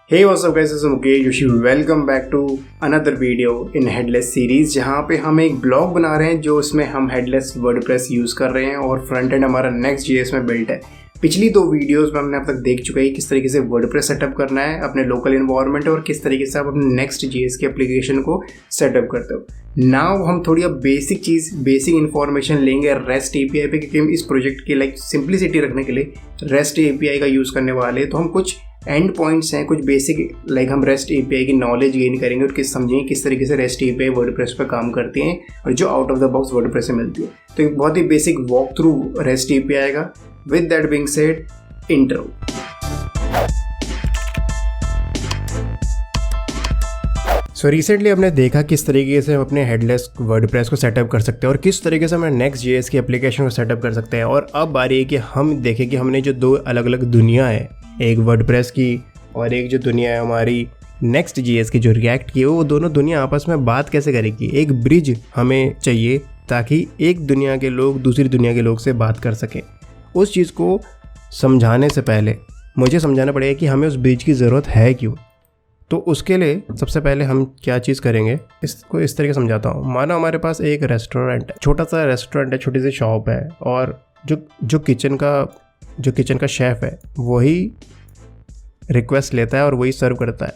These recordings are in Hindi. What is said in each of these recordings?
Hey what's up guys, this is Mukesh Joshi. Welcome back to another video in headless series, जहाँ पे हम एक ब्लॉग बना रहे हैं जो उसमें हम हेडलेस वर्डप्रेस यूज़ कर रहे हैं और फ्रंट एंड हमारा Next.js में बिल्ट है। पिछली दो वीडियोस में हमने अब तक देख चुका है किस तरीके से वर्डप्रेस सेटअप करना है अपने लोकल इन्वायरमेंट और किस तरीके से आप अपने Next.js के एप्लीकेशन को सेटअप करते हो। नाउ हम थोड़ी अब बेसिक इन्फॉर्मेशन लेंगे रेस्ट एपीआई पे, क्योंकि हम इस प्रोजेक्ट की सिंप्लिसिटी रखने के लिए रेस्ट एपीआई का यूज़ करने वाले हैं। तो हम कुछ एंड पॉइंट्स हैं, कुछ बेसिक हम रेस्ट एपीआई की नॉलेज गेन करेंगे और समझेंगे किस तरीके से रेस्ट एपीआई वर्डप्रेस पर काम करती हैं और जो out of the box WordPress से मिलती है। तो एक बहुत ही basic walk through REST API का। With that being said, intro. So recently हमने देखा किस तरीके से हम अपने हेडलेस वर्डप्रेस को सेटअप कर सकते हैं और किस तरीके से हम Next.js की एप्लीकेशन को सेटअप कर सकते हैं। और अब बारी है कि हम देखें कि हमने जो दो अलग अलग दुनिया है, एक वर्डप्रेस की और एक जो दुनिया है हमारी Next.js की जो रिएक्ट की है, वो दोनों दुनिया आपस में बात कैसे करेगी। एक ब्रिज हमें चाहिए ताकि एक दुनिया के लोग दूसरी दुनिया के लोग से बात कर सकें। उस चीज़ को समझाने से पहले मुझे समझाना पड़ेगा कि हमें उस ब्रिज की ज़रूरत है क्यों। तो उसके लिए सबसे पहले हम क्या चीज़ करेंगे, इसको इस तरीके समझाता हूँ। मानो हमारे पास एक रेस्टोरेंट है, छोटा सा रेस्टोरेंट है, छोटी सी शॉप है, और जो किचन का शेफ़ है वही रिक्वेस्ट लेता है और वही सर्व करता है।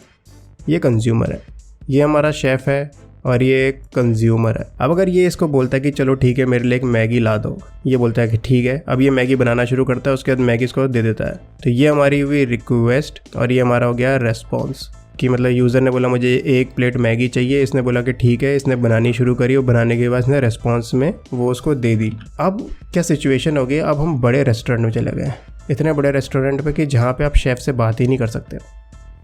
ये कंज्यूमर है, ये हमारा शेफ़ है और ये एक कंज्यूमर है। अब अगर ये इसको बोलता है कि चलो ठीक है मेरे लिए एक मैगी ला दो, ये बोलता है कि ठीक है। अब ये मैगी बनाना शुरू करता है, उसके बाद मैगी इसको दे देता है। तो ये हमारी हुई रिक्वेस्ट और ये हमारा हो गया रेस्पॉन्स, कि मतलब यूज़र ने बोला मुझे एक प्लेट मैगी चाहिए, इसने बोला कि ठीक है, इसने बनानी शुरू करी और बनाने के बाद इसने रेस्पॉन्स में वो उसको दे दी। अब क्या सिचुएशन हो गई, अब हम बड़े रेस्टोरेंट में चले गए, इतने बड़े रेस्टोरेंट पे कि जहाँ पे आप शेफ़ से बात ही नहीं कर सकते।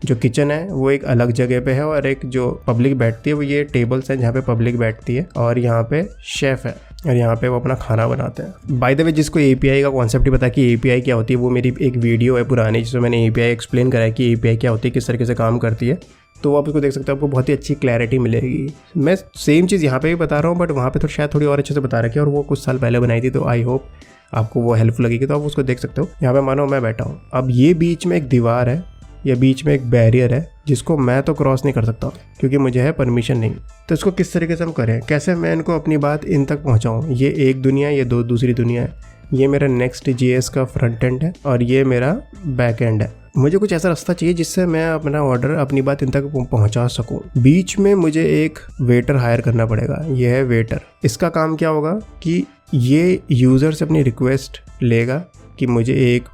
जो किचन है वो एक अलग जगह पे है और एक जो पब्लिक बैठती है वो ये टेबल्स हैं जहाँ पे पब्लिक बैठती है, और यहाँ पे शेफ़ है और यहाँ पे वो अपना खाना बनाते हैं। बाय द वे, जिसको एपीआई का कॉन्सेप्ट ही पता कि एपीआई क्या होती है, वो मेरी एक वीडियो है पुरानी जिसमें मैंने एपीआई एक्सप्लेन करा है कि एपीआई क्या होती है, किस तरीके से काम करती है। तो आप उसको देख सकते हो, आपको बहुत ही अच्छी क्लैरिटी मिलेगी। मैं सेम चीज़ यहाँ पे भी बता रहा हूँ, बट वहाँ पे तो शायद थोड़ी और अच्छे से बता रखी है और वो कुछ साल पहले बनाई थी, तो आई होप आपको वो हेल्पफुल लगेगी। तो आप उसको देख सकते हो। यहाँ पे मानो मैं बैठा हूँ, अब ये बीच में एक दीवार है या बीच में एक बैरियर है जिसको मैं तो क्रॉस नहीं कर सकता क्योंकि मुझे है परमिशन नहीं। तो इसको किस तरीके से हम करें, कैसे मैं इनको अपनी बात इन तक पहुँचाऊँ। ये एक दुनिया, ये दूसरी दुनिया है। ये मेरा Next.js का फ्रंट एंड है और ये मेरा बैक एंड है। मुझे कुछ ऐसा रास्ता चाहिए जिससे मैं अपना ऑर्डर, अपनी बात इन तक पहुंचा सकूं। बीच में मुझे एक वेटर हायर करना पड़ेगा, ये है वेटर। इसका काम क्या होगा कि ये यूज़र से अपनी रिक्वेस्ट लेगा कि मुझे एक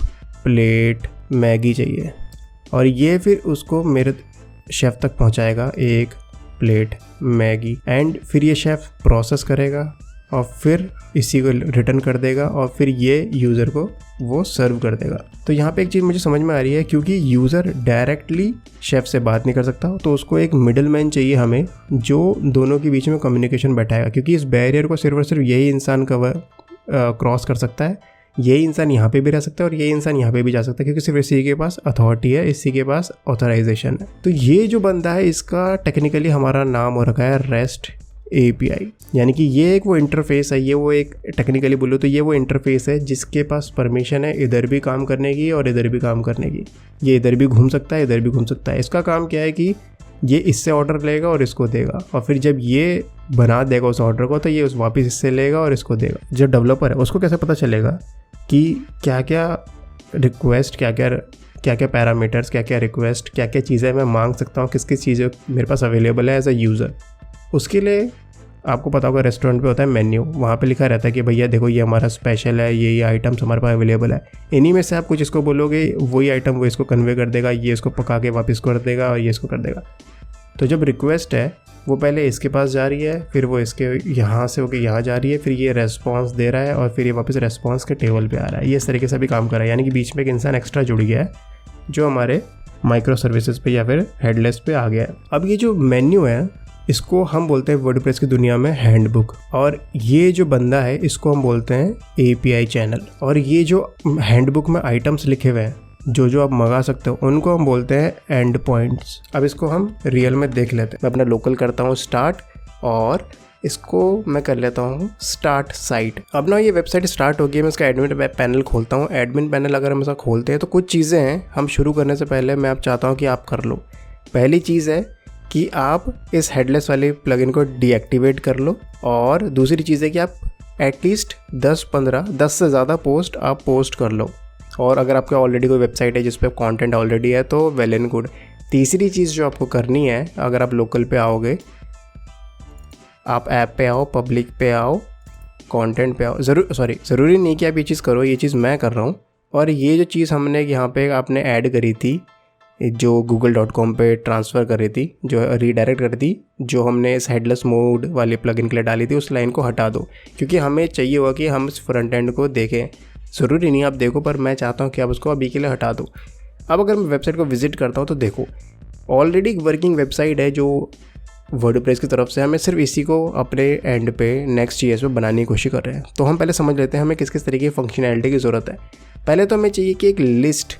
प्लेट मैगी चाहिए, और ये फिर उसको मेरे शेफ़ तक पहुंचाएगा एक प्लेट मैगी, एंड फिर ये शेफ़ प्रोसेस करेगा और फिर इसी को रिटर्न कर देगा और फिर ये यूज़र को वो सर्व कर देगा। तो यहाँ पे एक चीज़ मुझे समझ में आ रही है, क्योंकि यूज़र डायरेक्टली शेफ़ से बात नहीं कर सकता, तो उसको एक मिडल मैन चाहिए हमें जो दोनों के बीच में कम्युनिकेशन बैठाएगा। क्योंकि इस बैरियर को सिर्फ और सिर्फ यही इंसान क्रॉस कर सकता है, यही इंसान यहाँ पे भी रह सकता है और यही इंसान यहाँ पे भी जा सकता है, क्योंकि सिर्फ इसी के पास अथॉरिटी है, इसी के पास ऑथराइजेशन है। तो ये जो बंदा है, इसका टेक्निकली हमारा नाम हो रखा है रेस्ट एपीआई, यानी कि ये एक वो इंटरफेस है, ये वो एक टेक्निकली बोलो तो ये वो इंटरफेस है जिसके पास परमिशन है इधर भी काम करने की और इधर भी काम करने की। ये इधर भी घूम सकता है, इधर भी घूम सकता है। इसका काम क्या है कि ये इससे ऑर्डर लेगा और इसको देगा, और फिर जब ये बना देगा उस ऑर्डर को तो ये उस वापस इससे लेगा और इसको देगा। जो डेवलपर है उसको कैसे पता चलेगा कि क्या क्या रिक्वेस्ट, क्या क्या पैरामीटर्स, क्या क्या रिक्वेस्ट, क्या क्या चीज़ें मैं मांग सकता हूँ, किस किस चीज़ें मेरे पास अवेलेबल है एज अ यूज़र। उसके लिए आपको पता होगा रेस्टोरेंट पे होता है मेन्यू, वहाँ पे लिखा रहता है कि भैया देखो ये हमारा स्पेशल है, ये आइटम्स हमारे पास अवेलेबल है। इन्हीं में से आप कुछ इसको बोलोगे, वही आइटम वो इसको कन्वे कर देगा, ये इसको पका के वापस कर देगा और ये इसको कर देगा। तो जब रिक्वेस्ट है वो पहले इसके पास जा रही है, फिर वो इसके यहाँ से होकर यहाँ जा रही है, फिर ये रेस्पॉन्स दे रहा है और फिर ये वापस रेस्पॉन्स के टेबल पे आ रहा है। ये इस तरीके से भी काम कर रहा है, यानी कि बीच में एक इंसान एक्स्ट्रा जुड़ गया है जो हमारे माइक्रो सर्विसेज पे या फिर हेडलेस पे आ गया है। अब ये जो मेन्यू है इसको हम बोलते हैं वर्डप्रेस की दुनिया में हैंडबुक, और ये जो बंदा है इसको हम बोलते हैं एपीआई चैनल। और ये जो हैंडबुक में आइटम्स लिखे हुए हैं जो आप मंगा सकते हो उनको हम बोलते हैं एंड पॉइंट्स। अब इसको हम रियल में देख लेते हैं। मैं अपना लोकल करता हूँ स्टार्ट और इसको मैं कर लेता हूँ स्टार्ट साइट। अब ना ये वेबसाइट स्टार्ट हो गई, मैं इसका एडमिन पैनल खोलता हूँ। एडमिन पैनल अगर हम इसका खोलते हैं तो कुछ चीज़ें हैं हम शुरू करने से पहले मैं आप चाहता हूँ कि आप कर लो। पहली चीज़ है कि आप इस हेडलेस वाले प्लगइन को डीएक्टिवेट कर लो, और दूसरी चीज़ है कि आप एटलीस्ट 10 से ज़्यादा पोस्ट आप पोस्ट कर लो। और अगर आपका ऑलरेडी कोई वेबसाइट है जिस पे कंटेंट ऑलरेडी है तो वेल एंड गुड। तीसरी चीज़ जो आपको करनी है, अगर आप लोकल पे आओगे, आप ऐप पे आओ, पब्लिक पे आओ, कंटेंट पे आओ, ज़रूरी नहीं कि आप ये चीज़ करो, ये चीज़ मैं कर रहा हूँ। और ये जो चीज़ हमने यहाँ पे आपने ऐड करी थी, जो google.com पे ट्रांसफ़र करी थी, जो रीडायरेक्ट कर दी, जो हमने इस हेडलेस मोड वाले प्लगइन के लिए डाली थी, उस लाइन को हटा दो, क्योंकि हमें चाहिए होगा कि हम इस फ्रंट एंड को देखें। ज़रूरी नहीं आप देखो, पर मैं चाहता हूँ कि आप उसको अभी के लिए हटा दो। अब अगर मैं वेबसाइट को विज़िट करता हूँ तो देखो ऑलरेडी एक वर्किंग वेबसाइट है जो वर्डप्रेस की तरफ से, हमें सिर्फ इसी को अपने एंड पे Next.js पे बनाने की कोशिश कर रहे हैं। तो हम पहले समझ लेते हैं हमें किस किस तरीके की फंक्शनैलिटी की ज़रूरत है। पहले तो हमें चाहिए कि एक लिस्ट,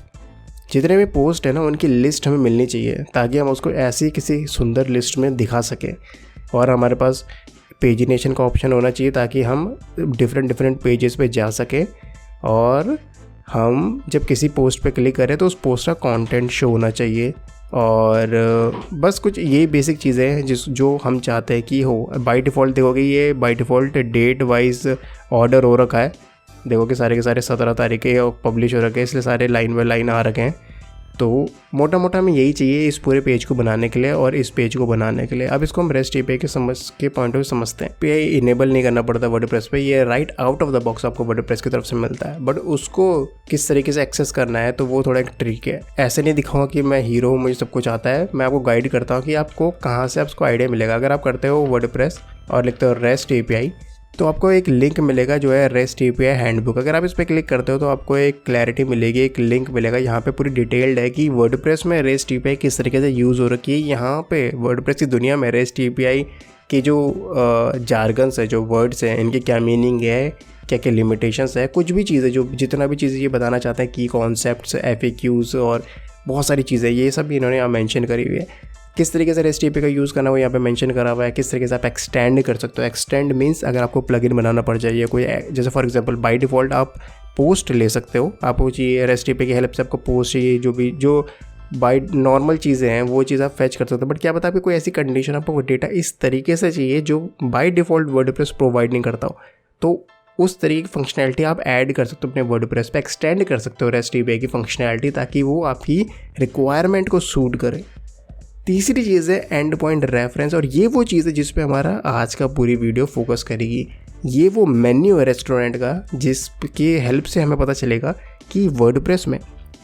जितने भी पोस्ट है ना उनकी लिस्ट हमें मिलनी चाहिए, ताकि हम उसको ऐसी किसी सुंदर लिस्ट में दिखा सकें। और हमारे पास पेजिनेशन का ऑप्शन होना चाहिए ताकि हम डिफरेंट पेजेस पे जा सकें, और हम जब किसी पोस्ट पे क्लिक करें तो उस पोस्ट का कंटेंट शो होना चाहिए। और बस कुछ ये बेसिक चीज़ें हैं जो हम चाहते हैं कि हो। बाय डिफ़ॉल्ट देखोगे ये by default date wise order हो रखा है। देखो कि सारे के सारे 17 तारीख के पब्लिश हो रखे हैं, इसलिए सारे लाइन बाय लाइन आ रखे हैं। तो मोटा मोटा हमें यही चाहिए इस पूरे पेज को बनाने के लिए और इस पेज को बनाने के लिए। अब इसको हम रेस्ट एपीआई के पॉइंट ऑफ व्यू समझते हैं। एपीआई इनेबल नहीं करना पड़ता वर्डप्रेस पे, ये right out of the box आपको वर्डप्रेस की तरफ से मिलता है। बट उसको किस तरीके से एक्सेस करना है तो वो थोड़ा एक ट्रिक है। ऐसे नहीं दिखाऊंगा कि मैं हीरो हूँ, मुझे सब कुछ आता है। मैं आपको गाइड करता हूँ कि आपको कहाँ से आपको आइडिया मिलेगा। अगर आप करते हो वर्डप्रेस और लिखते हो रेस्ट एपीआई तो आपको एक लिंक मिलेगा जो है रेस्ट एपीआई हैंडबुक। अगर आप इस पर क्लिक करते हो तो आपको एक क्लैरिटी मिलेगी, एक लिंक मिलेगा। यहाँ पे पूरी डिटेल्ड है कि वर्डप्रेस में रेस्ट एपीआई किस तरीके से यूज़ हो रखी है। यहाँ पे वर्डप्रेस की दुनिया में रेस्ट एपीआई की जो जार्गन्स है, जो वर्ड्स हैं, इनकी क्या मीनिंग है, क्या क्या लिमिटेशंस है, कुछ भी चीज़ें जो जितना भी चीज़ें ये बताना चाहते हैं की कॉन्सेप्ट्स, FAQs और बहुत सारी चीज़ें, ये सब इन्होंने यहाँ मेंशन करी हुई है। किस तरीके से रेस्ट एपीआई का यूज़ करना वो यहाँ पे मेंशन करा हुआ है। किस तरीके से आप एक्सटेंड कर सकते हो। एक्सटेंड मीन्स अगर आपको प्लगइन बनाना पड़ जाए या कोई, जैसे फॉर एग्जांपल बाय डिफ़ॉल्ट आप पोस्ट ले सकते हो, आपको चाहिए रेस्ट एपीआई की हेल्प से आपको पोस्ट चाहिए, जो बाय नॉर्मल चीज़ें हैं वो चीज़ आप फैच कर सकते हो। बट क्या पता आपकी कोई ऐसी कंडीशन, आपको डेटा इस तरीके से चाहिए जो बाय डिफ़ॉल्ट वर्डप्रेस प्रोवाइड नहीं करता हो, तो उस तरीके की फंक्शनैलिटी आप ऐड कर सकते हो अपने वर्डप्रेस पे, एक्सटेंड कर सकते हो रेस्ट एपीआई की फंक्शनैलिटी, ताकि वो आपकी रिक्वायरमेंट को सूट करे। तीसरी चीज़ है एंड पॉइंट रेफरेंस, और ये वो चीज़ है जिस पे हमारा आज का पूरी वीडियो फोकस करेगी। ये वो मेन्यू है रेस्टोरेंट का जिसकी हेल्प से हमें पता चलेगा कि वर्डप्रेस में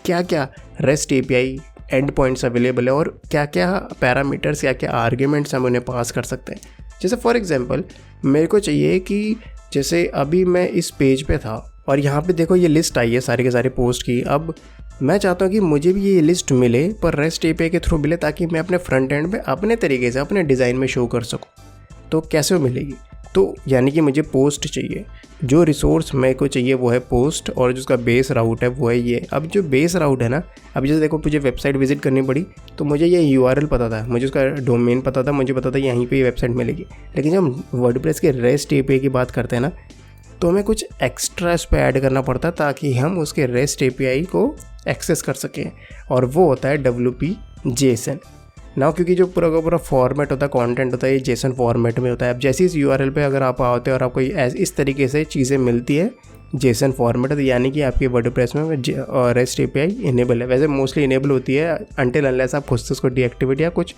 क्या क्या rest API and points available है और क्या क्या पैरामीटर्स, क्या क्या आर्ग्यूमेंट्स हम उन्हें पास कर सकते हैं। जैसे फॉर एग्जांपल मेरे को चाहिए कि जैसे अभी मैं इस पेज पे था और यहाँ पे देखो ये लिस्ट आई है सारे के सारे पोस्ट की। अब मैं चाहता हूँ कि मुझे भी ये लिस्ट मिले, पर रेस्ट एपीआई के थ्रू मिले, ताकि मैं अपने फ्रंट एंड पे अपने तरीके से अपने डिज़ाइन में शो कर सकूँ। तो कैसे वो मिलेगी? तो यानी कि मुझे पोस्ट चाहिए, जो रिसोर्स मेरे को चाहिए वो है पोस्ट, और जिसका बेस राउट है वो है ये। अब जो बेस राउट है ना, अब जैसे देखो मुझे वेबसाइट विजिट करनी पड़ी तो मुझे ये URL पता था, मुझे उसका डोमेन पता था, मुझे पता था यहीं पे ये वेबसाइट मिलेगी। लेकिन जब वर्डप्रेस के रेस्ट एपीआई की बात करते हैं ना, तो हमें कुछ एक्स्ट्रा इस पर ऐड करना पड़ता है ताकि हम उसके रेस्ट एपीआई को एक्सेस कर सकें, और वो होता है WP-JSON ना, क्योंकि जो पूरा का पूरा फॉर्मेट होता है, कंटेंट होता है, ये JSON फॉर्मेट में होता है। अब जैसे इस URL पे अगर आप आओते हो और आपको इस तरीके से चीज़ें मिलती है JSON फॉर्मेट, तो यानी कि आपके वर्डप्रेस में रेस्ट एपीआई इनेबल है। वैसे मोस्टली इनेबल होती है अनटिल अनलेस आप खुद से उसको डीएक्टिवेट या कुछ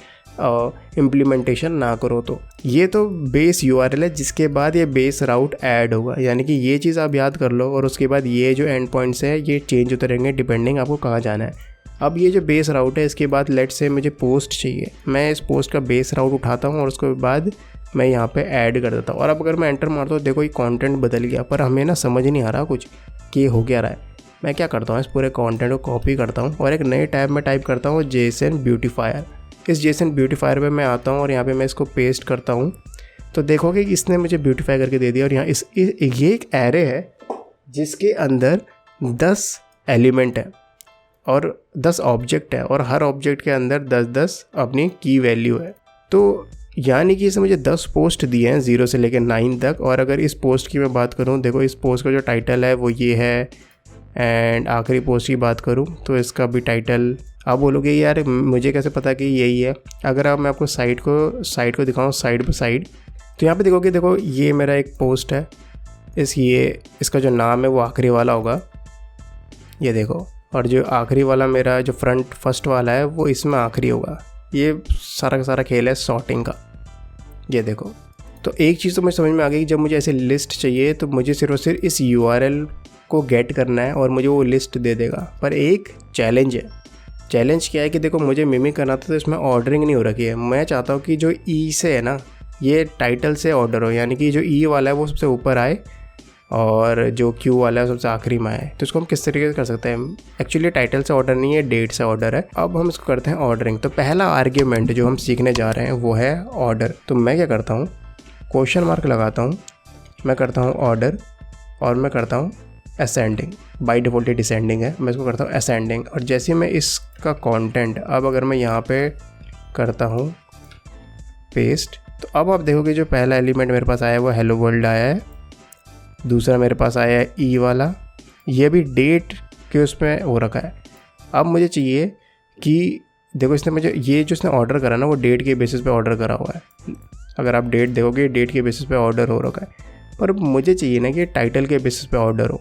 इम्प्लीमेंटेशन ना करो। तो ये तो बेस URL है, जिसके बाद ये बेस राउट ऐड होगा, यानी कि ये चीज़ आप याद कर लो। और उसके बाद ये जो एंड पॉइंट्स है ये चेंज होते रहेंगे डिपेंडिंग आपको कहाँ जाना है। अब ये जो बेस राउट है, इसके बाद लेट से मुझे पोस्ट चाहिए, मैं इस पोस्ट का बेस राउट उठाता हूँ और उसके बाद मैं यहाँ पे ऐड कर देता हूँ। और अब अगर मैं एंटर मारता हूँ, देखो ये कंटेंट बदल गया, पर हमें ना समझ नहीं आ रहा कुछ कि हो क्या रहा है। मैं क्या करता हूँ, इस पूरे कंटेंट को कॉपी करता हूँ और एक नए टैब में टाइप करता हूँ JSON ब्यूटीफायर। इस JSON ब्यूटीफायर पे मैं आता हूँ और यहाँ पे मैं इसको पेस्ट करता हूँ, तो देखोगे कि इसने मुझे ब्यूटीफाई करके दे दिया। और यहाँ ये एक एरे है जिसके अंदर 10 एलिमेंट है और 10 ऑब्जेक्ट है, और हर ऑब्जेक्ट के अंदर 10-10 अपनी की वैल्यू है। तो यानी कि इसने मुझे 10 पोस्ट दिए हैं 0 से लेकर 9 तक। और अगर इस पोस्ट की मैं बात करूं, देखो इस पोस्ट का जो टाइटल है वो ये है। एंड आखिरी पोस्ट की बात करूं तो इसका भी टाइटल, आप बोलोगे यार मुझे कैसे पता कि यही है। अगर आप मैं आपको साइट को दिखाऊं साइड बाय साइड, तो यहाँ पे देखोगे, देखो ये मेरा एक पोस्ट है, इसका जो नाम है वो आखिरी वाला होगा, ये देखो। और जो आखिरी वाला मेरा जो फर्स्ट वाला है वो इसमें आखिरी होगा। ये सारा का सारा खेल है सॉर्टिंग का, ये देखो। तो एक चीज़ तो मुझे समझ में आ गई, जब मुझे ऐसे लिस्ट चाहिए तो मुझे सिर्फ और सिर्फ इस URL को गेट करना है और मुझे वो लिस्ट दे देगा। पर एक चैलेंज है। चैलेंज क्या है कि देखो मुझे मिमिक करना था तो इसमें ऑर्डरिंग नहीं हो रखी है। मैं चाहता हूँ कि जो ई से है ना, ये टाइटल से ऑर्डर हो, यानी कि जो ई वाला है वो सबसे ऊपर आए और जो क्यू वाला है सबसे आखिरी में आए। तो इसको हम किस तरीके से कर सकते हैं? एक्चुअली टाइटल से ऑर्डर नहीं है, डेट से ऑर्डर है। अब हम इसको करते हैं ऑर्डरिंग। तो पहला आर्ग्यूमेंट जो हम सीखने जा रहे हैं वो है ऑर्डर। तो मैं क्या करता हूँ, क्वेश्चन मार्क लगाता हूँ, मैं करता हूँ ऑर्डर और मैं करता हूँ असेंडिंग। बाय डिफ़ॉल्ट ये डिसेंडिंग है, मैं इसको करता हूँ असेंडिंग। और जैसे मैं इसका कंटेंट अब अगर मैं यहाँ पे करता हूँ पेस्ट, तो अब आप देखोगे जो पहला एलिमेंट मेरे पास आया है वो हेलो वर्ल्ड आया है। दूसरा मेरे पास आया है ई वाला, ये भी डेट के उसमें हो रखा है। अब मुझे चाहिए कि देखो इसने मुझे ये जो इसने ऑर्डर करा ना वो डेट के बेसिस पे ऑर्डर करा हुआ है। अगर आप डेट देखोगे डेट के बेसिस पे ऑर्डर हो रखा है, पर मुझे चाहिए ना कि टाइटल के बेसिस पे ऑर्डर हो।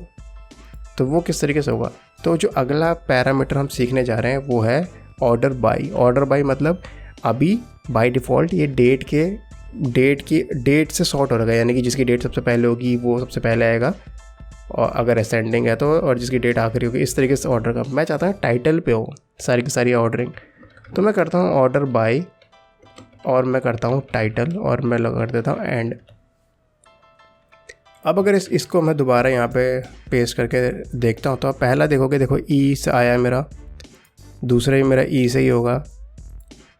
तो वो किस तरीके से होगा? तो जो अगला पैरामीटर हम सीखने जा रहे हैं वो है ऑर्डर बाय। ऑर्डर बाय मतलब अभी बाय डिफ़ॉल्ट ये डेट से सॉर्ट हो रहा है, यानी कि जिसकी डेट सबसे पहले होगी वो सबसे पहले आएगा, और अगर असेंडिंग है तो, और जिसकी डेट आखिरी होगी, इस तरीके से ऑर्डर का। मैं चाहता हूँ टाइटल पे हो सारी की सारी ऑर्डरिंग। तो मैं करता हूँ ऑर्डर बाय और मैं करता हूँ टाइटल और मैं लगा देता हूँ एंड। अब अगर इसको मैं दोबारा यहाँ पे पेस्ट करके देखता हूँ तो आप पहला देखोगे, देखो ई से आया है मेरा, दूसरा ही मेरा ई से ही होगा,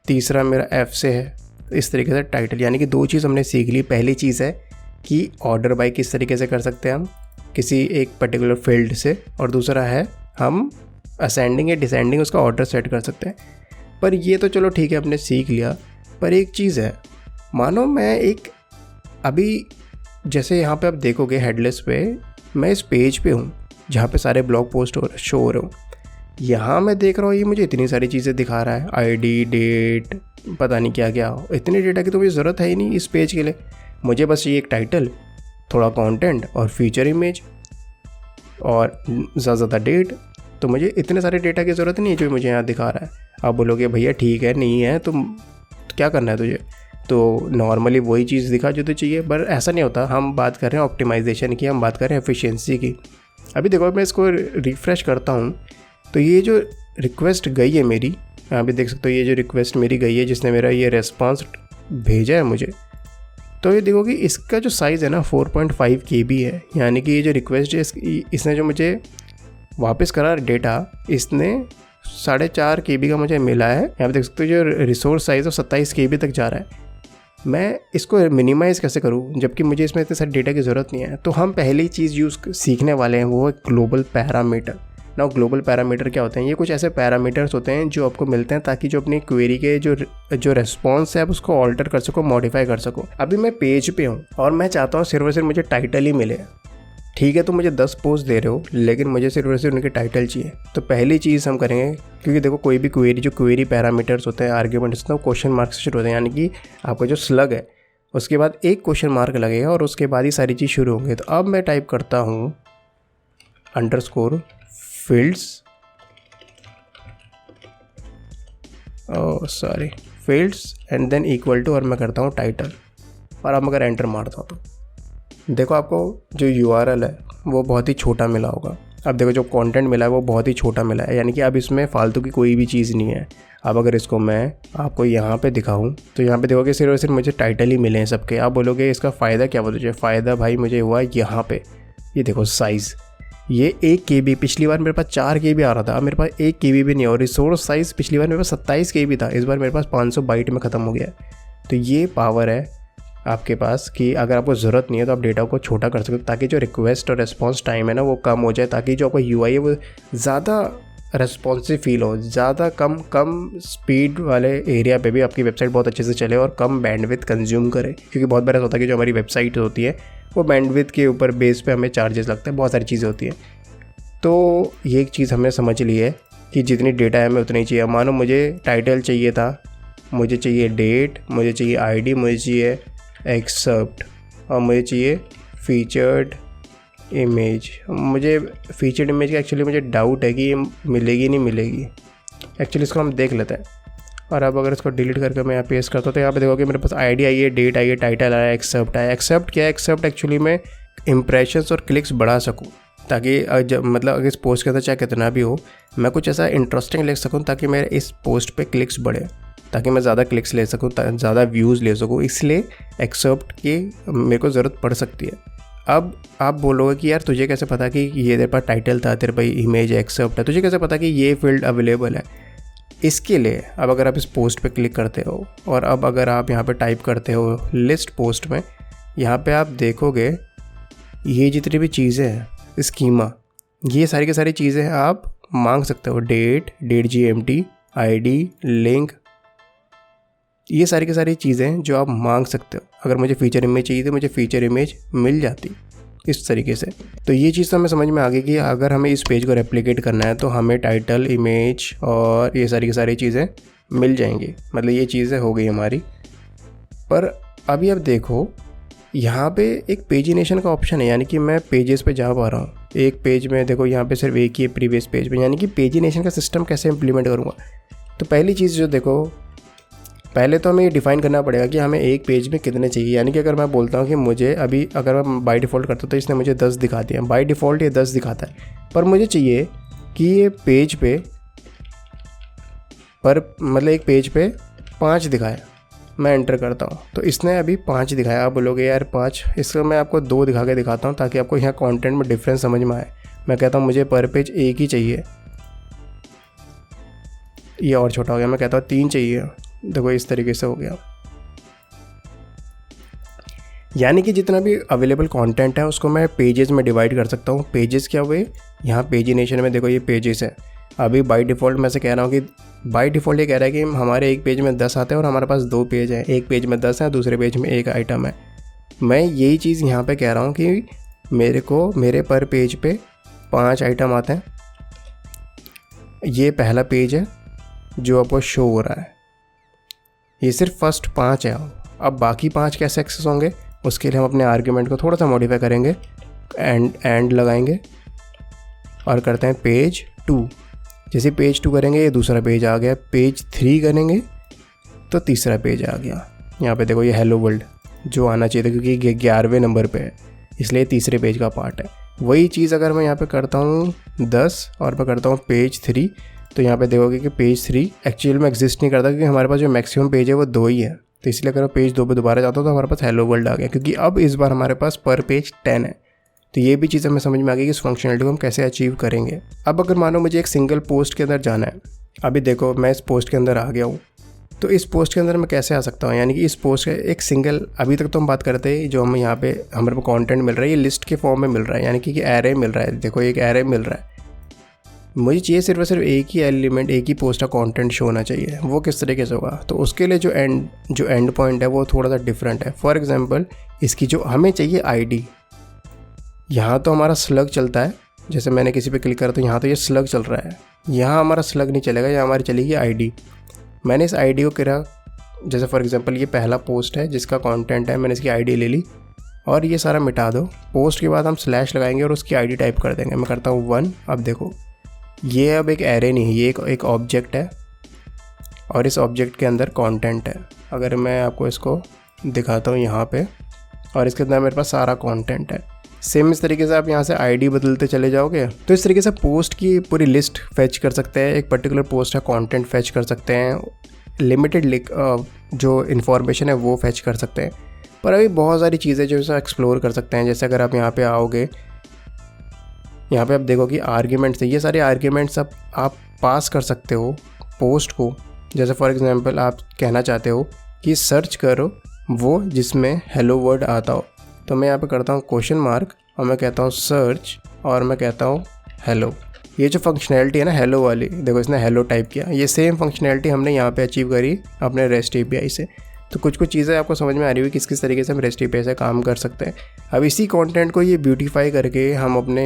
तीसरा मेरा एफ से है। इस तरीके से टाइटल, यानी कि 2 चीज़ हमने सीख ली। पहली चीज़ है कि ऑर्डर बाय किस तरीके से कर सकते हैं हम किसी एक पर्टिकुलर फील्ड से, और दूसरा है हम असेंडिंग या डिसेंडिंग उसका ऑर्डर सेट कर सकते हैं। पर ये तो चलो ठीक है हमने सीख लिया, पर एक चीज़ है, मानो मैं एक अभी जैसे यहाँ पे आप देखोगे हेडलेस पे मैं इस पेज पे हूँ जहाँ पे सारे ब्लॉग पोस्ट शो हो रहे हो। यहाँ मैं देख रहा हूँ ये मुझे इतनी सारी चीज़ें दिखा रहा है, आईडी, डेट, पता नहीं क्या क्या। इतने डेटा की तो मुझे ज़रूरत है ही नहीं इस पेज के लिए। मुझे बस ये एक टाइटल, थोड़ा कंटेंट और फीचर इमेज और ज़्यादा डेट। तो मुझे इतने सारे डेटा की ज़रूरत नहीं है जो मुझे यहाँ दिखा रहा है। आप बोलोगे भैया ठीक है नहीं है तो क्या करना है तुझे, तो नॉर्मली वही चीज़ दिखा जो तो चाहिए, पर ऐसा नहीं होता। हम बात कर रहे हैं ऑप्टिमाइजेशन की, हम बात कर रहे हैं एफिशिएंसी की। अभी देखो मैं इसको रिफ़्रेश करता हूँ तो ये जो रिक्वेस्ट गई है मेरी, यहाँ पे देख सकते हो ये जो रिक्वेस्ट मेरी गई है जिसने मेरा ये रेस्पॉन्स भेजा है मुझे, तो ये देखो कि इसका जो साइज़ है ना 4.5 KB है। यानी कि ये जो रिक्वेस्ट है इसने जो मुझे वापस करा डेटा, इसने 4.5 KB का मुझे मिला है। यहाँ पे देख सकते हो जो रिसोर्स साइज़ है 27 KB तक जा रहा है। मैं इसको मिनिमाइज़ कैसे करूँ जबकि मुझे इसमें इतने सारे डेटा की ज़रूरत नहीं है? तो हम पहली चीज़ सीखने वाले हैं वो है ग्लोबल पैरामीटर। ना ग्लोबल पैरामीटर क्या होते हैं? ये कुछ ऐसे पैरामीटर्स होते हैं जो आपको मिलते हैं ताकि जो अपनी क्वेरी के जो रेस्पॉन्स है आप उसको ऑल्टर कर सको, मॉडिफाई कर सको। अभी मैं पेज पे हूँ और मैं चाहता हूँ सिर्फ और सिर्फ मुझे टाइटल ही मिले। ठीक है, तो मुझे 10 पोस्ट दे रहे हो लेकिन मुझे सिर्फ और सिर्फ उनके टाइटल चाहिए। तो पहली चीज़ हम करेंगे, क्योंकि देखो कोई भी क्वेरी, जो क्वेरी पैरामीटर्स होते हैं, आर्ग्यूमेंट्स होते हैं, वो क्वेश्चन मार्क से शुरू होते हैं। यानी कि आपका जो स्लग है उसके बाद एक क्वेश्चन मार्क लगेगा और उसके बाद ही सारी चीज़ शुरू होंगे। तो अब मैं टाइप करता हूँ underscore fields, fields and then equal to, और मैं करता हूँ टाइटल। और अब अगर एंटर मारता हूँ तो देखो आपको जो URL है वो बहुत ही छोटा मिला होगा। अब देखो जो कंटेंट मिला है वो बहुत ही छोटा मिला है, यानी कि अब इसमें फालतू की कोई भी चीज़ नहीं है। अब अगर इसको मैं आपको यहाँ पे दिखाऊँ तो यहाँ पे देखोगे सिर्फ और सिर्फ मुझे टाइटल ही मिले हैं सबके। आप बोलोगे इसका फ़ायदा क्या हुआ तुझे? फ़ायदा भाई मुझे हुआ यहाँ पे, ये देखो साइज़, ये 1 KB। पिछली बार मेरे पास 4 KB आ रहा था, अब मेरे पास 1 KB भी नहीं है। और रिसोर्स साइज़ पिछली बार मेरे पास 27 KB था, इस बार मेरे पास 500 बाइट में ख़त्म हो गया है। तो ये पावर है आपके पास कि अगर आपको ज़रूरत नहीं है तो आप डेटा को छोटा कर सकते हो ताकि जो रिक्वेस्ट और रिस्पॉन्स टाइम है ना वो कम हो जाए, ताकि जो आपका UI है वो ज़्यादा रेस्पॉन्सिव फील हो, ज़्यादा कम स्पीड वाले एरिया पे भी आपकी वेबसाइट बहुत अच्छे से चले और कम बैंडविड्थ कंज्यूम करे, क्योंकि बहुत बार ऐसा होता है कि जो हमारी वेबसाइट होती है वो बैंडविड्थ के ऊपर बेस पे हमें चार्जेस लगते हैं, बहुत सारी चीज़ें होती हैं। तो ये एक चीज़ हमने समझ ली है कि जितनी डेटा है हमें उतनी ही चाहिए। मानो मुझे टाइटल चाहिए था, मुझे चाहिए डेट, मुझे चाहिए आईडी, मुझे चाहिए एक्सेप्ट और मुझे चाहिए फीचर्ड इमेज। मुझे फीचर्ड इमेज का एक्चुअली मुझे डाउट है कि ये मिलेगी नहीं मिलेगी। एक्चुअली इसको हम देख लेते हैं। और अब अगर इसको डिलीट करके मैं यहाँ पेस्ट करता हूँ तो यहाँ पे देखोगे मेरे पास आईडी आई है, डेट आई है, टाइटल आया, एक्सेप्ट आया। एक्सेप्ट क्या है? एक्सेप्ट एक्चुअली मैं इंप्रेशंस और क्लिक्स बढ़ा सकूँ, ताकि जब मतलब अगर इस पोस्ट के अंदर चाहे कितना भी हो, मैं कुछ ऐसा इंटरेस्टिंग लिख सकूँ ताकि मेरे इस पोस्ट पे क्लिक्स बढ़े, ताकि मैं ज़्यादा क्लिक्स ले सकूँ, ज़्यादा व्यूज़ ले सकूँ। इसलिए एक्सेप्ट की मेरे को ज़रूरत पड़ सकती है। अब आप बोलोगे कि यार तुझे कैसे पता कि ये तेरे पास टाइटल था, तेरे पास इमेज एक्सेप्ट है, तुझे कैसे पता कि ये फील्ड अवेलेबल है? इसके लिए अब अगर आप इस पोस्ट पे क्लिक करते हो और अब अगर आप यहाँ पे टाइप करते हो लिस्ट पोस्ट में, यहाँ पे आप देखोगे ये जितनी भी चीज़ें हैं स्कीमा, ये सारी की सारी चीज़ें आप मांग सकते हो। डेट GMT, आईडी, लिंक, ये सारी की सारी चीज़ें जो आप मांग सकते हो। अगर मुझे फ़ीचर इमेज चाहिए तो मुझे फ़ीचर इमेज मिल जाती इस तरीके से। तो ये चीज़ तो हमें समझ में आ गई कि अगर हमें इस पेज को रेप्लिकेट करना है तो हमें टाइटल, इमेज और ये सारी की सारी चीज़ें मिल जाएंगी। मतलब ये चीज़ें हो गई हमारी। पर अभी अब देखो यहाँ पे एक पेजिनेशन का ऑप्शन है, यानी कि मैं पेजेस पे जा पा रहा हूँ। एक पेज में देखो यहाँ पे सिर्फ एक ही प्रीवियस पेज पे, यानी कि पेजिनेशन का सिस्टम कैसे इम्प्लीमेंट करूँगा। तो पहली चीज़ जो देखो, पहले तो हमें ये डिफ़ाइन करना पड़ेगा कि हमें एक पेज में कितने चाहिए। यानी कि अगर मैं बोलता हूँ कि मुझे अभी, अगर मैं बाय डिफ़ॉल्ट करता हूँ तो इसने मुझे 10 दिखा दिया, बाय डिफ़ॉल्ट ये 10 दिखाता है, पर मुझे चाहिए कि ये पेज पे मतलब एक पेज पे 5 दिखाए। मैं एंटर करता हूँ तो इसने अभी 5 दिखाया। आप बोलोगे यार 5, इसका मैं आपको 2 दिखा के दिखाता हूँ ताकि आपको यहाँ कंटेंट में डिफरेंस समझ में आए। मैं कहता हूँ मुझे पर पेज 1 ही चाहिए, ये और छोटा हो गया। मैं कहता हूँ 3 चाहिए, देखो इस तरीके से हो गया। यानी कि जितना भी अवेलेबल कंटेंट है उसको मैं पेजेस में डिवाइड कर सकता हूँ। पेजेस क्या हुए? यहाँ पेजिनेशन में देखो ये पेजेस है। अभी बाय डिफ़ॉल्ट मैं से कह रहा हूँ कि बाय डिफ़ॉल्ट ये कह रहा है कि हमारे एक पेज में 10 आते हैं और हमारे पास 2 पेज हैं। एक पेज में 10 है, दूसरे पेज में 1 आइटम है। मैं यही चीज़ यहाँ पे कह रहा हूँ कि मेरे पर पेज पे 5 आइटम आते हैं। ये पहला पेज है जो आपको शो हो रहा है, ये सिर्फ फर्स्ट 5 है। अब बाकी 5 कैसे एक्सेस होंगे, उसके लिए हम अपने आर्ग्यूमेंट को थोड़ा सा मॉडिफाई करेंगे, एंड लगाएंगे और करते हैं पेज 2। जैसे पेज 2 करेंगे ये दूसरा पेज आ गया, पेज 3 करेंगे तो तीसरा पेज आ गया। यहाँ पे देखो ये हेलो वर्ल्ड जो आना चाहिए था, क्योंकि 11वें नंबर पे है इसलिए तीसरे पेज का पार्ट है। वही चीज़ अगर मैं यहाँ पे करता हूँ 10 और मैं करता हूँ पेज 3, तो यहाँ पे देखोगे कि पेज 3 एक्चुअल में एग्जिस्ट नहीं करता, क्योंकि हमारे पास जो मैक्सिमम पेज है वो 2 ही है। तो इसलिए अगर मैं पेज 2 पे दोबारा जाता हूँ तो हमारे पास हेलो वर्ल्ड आ गया, क्योंकि अब इस बार हमारे पास पर पेज 10 है। तो ये भी चीज़ हमें समझ में आ गई कि इस फंक्शनलिटी को हम कैसे अचीव करेंगे। अब अगर मानो मुझे एक सिंगल पोस्ट के अंदर जाना है, अभी देखो मैं इस पोस्ट के अंदर आ गया हूँ, तो इस पोस्ट के अंदर मैं कैसे आ सकता हूँ? यानी कि इस पोस्ट का एक सिंगल, अभी तक तो हम बात करते हैं जो हमें यहाँ पे हमारे को कंटेंट मिल रहा है ये लिस्ट के फॉर्म में मिल रहा है, यानी कि एरे मिल रहा है। देखो एक एरे मिल रहा है, मुझे चाहिए सिर्फ और सिर्फ एक ही एलिमेंट, एक ही पोस्ट का कंटेंट शो होना चाहिए। वो किस तरीके से होगा? तो उसके लिए जो एंड पॉइंट है वो थोड़ा सा डिफरेंट है। फॉर एग्जांपल इसकी जो हमें चाहिए आईडी, यहाँ तो हमारा स्लग चलता है। जैसे मैंने किसी पे क्लिक करा तो यहाँ तो ये स्लग चल रहा है, यहाँ हमारा स्लग नहीं चलेगा, यहाँ हमारी चलेगी आईडी। मैंने इस आईडी को करा, जैसे फॉर एग्जांपल ये पहला पोस्ट है जिसका कंटेंट है, मैंने इसकी आईडी ले ली और ये सारा मिटा दो। पोस्ट के बाद हम स्लैश लगाएंगे और उसकी आईडी टाइप कर देंगे। मैं करता हूँ 1। अब देखो ये अब एक एरे नहीं है, ये एक ऑब्जेक्ट है और इस ऑब्जेक्ट के अंदर कंटेंट है। अगर मैं आपको इसको दिखाता हूँ यहाँ पे, और इसके अंदर मेरे पास सारा कंटेंट है। सेम इस तरीके से आप यहाँ से आईडी बदलते चले जाओगे तो इस तरीके से पोस्ट की पूरी लिस्ट फैच कर सकते हैं, एक पर्टिकुलर पोस्ट का कंटेंट फैच कर सकते हैं, लिमिटेड जो इन्फॉर्मेशन है वो फैच कर सकते हैं। पर अभी बहुत सारी चीज़ें जो इसे एक्सप्लोर कर सकते हैं। जैसे अगर आप यहाँ पे आओगे, यहाँ पे आप देखो कि आर्ग्यूमेंट्स, ये सारे आर्ग्यूमेंट्स आप पास कर सकते हो पोस्ट को। जैसे फॉर एग्जांपल आप कहना चाहते हो कि सर्च करो वो जिसमें हेलो वर्ड आता हो, तो मैं यहाँ पे करता हूँ क्वेश्चन मार्क और मैं कहता हूँ सर्च और मैं कहता हूँ हेलो। ये जो फंक्शनैलिटी है ना हेलो वाली, देखो इसने हेलो टाइप किया, ये सेम फंक्शनैलिटी हमने यहाँ पे अचीव करी अपने रेस्ट एपीआई से। तो कुछ कुछ चीज़ें आपको समझ में आ रही हुई किस किस तरीके से हम रेस्ट एपीआई से काम कर सकते हैं। अब इसी कंटेंट को ये ब्यूटीफाई करके हम अपने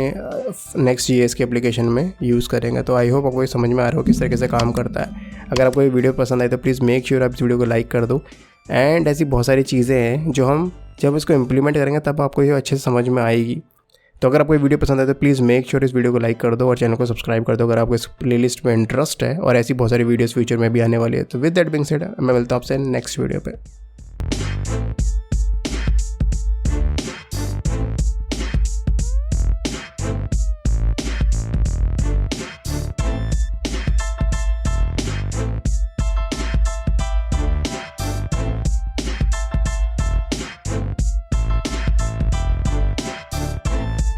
नेक्स्ट जीएस के एप्लीकेशन में यूज़ करेंगे। तो आई होप आपको ये समझ में आ रहा हो किस तरीके से काम करता है। अगर आपको ये वीडियो पसंद आए तो प्लीज़ मेक श्योर आप इस वीडियो को लाइक कर दो। एंड ऐसी बहुत सारी चीज़ें हैं जो हम जब इसको इम्प्लीमेंट करेंगे तब आपको ये अच्छे से समझ में आएगी। तो अगर आपको ये वीडियो पसंद है तो प्लीज़ मेक श्योर इस वीडियो को लाइक कर दो और चैनल को सब्सक्राइब कर दो अगर आपको इस प्लेलिस्ट में इंटरेस्ट है। और ऐसी बहुत सारी वीडियोस फ्यूचर में भी आने वाली है। तो विद दैट बीइंग सेड मैं मिलता हूँ आपसे नेक्स्ट वीडियो पे।